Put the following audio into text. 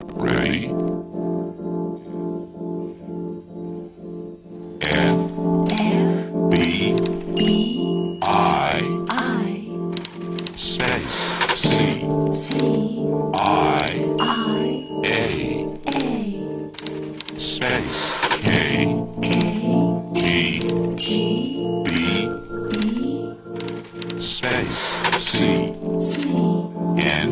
Ready? F B I space C I A space K G B space C N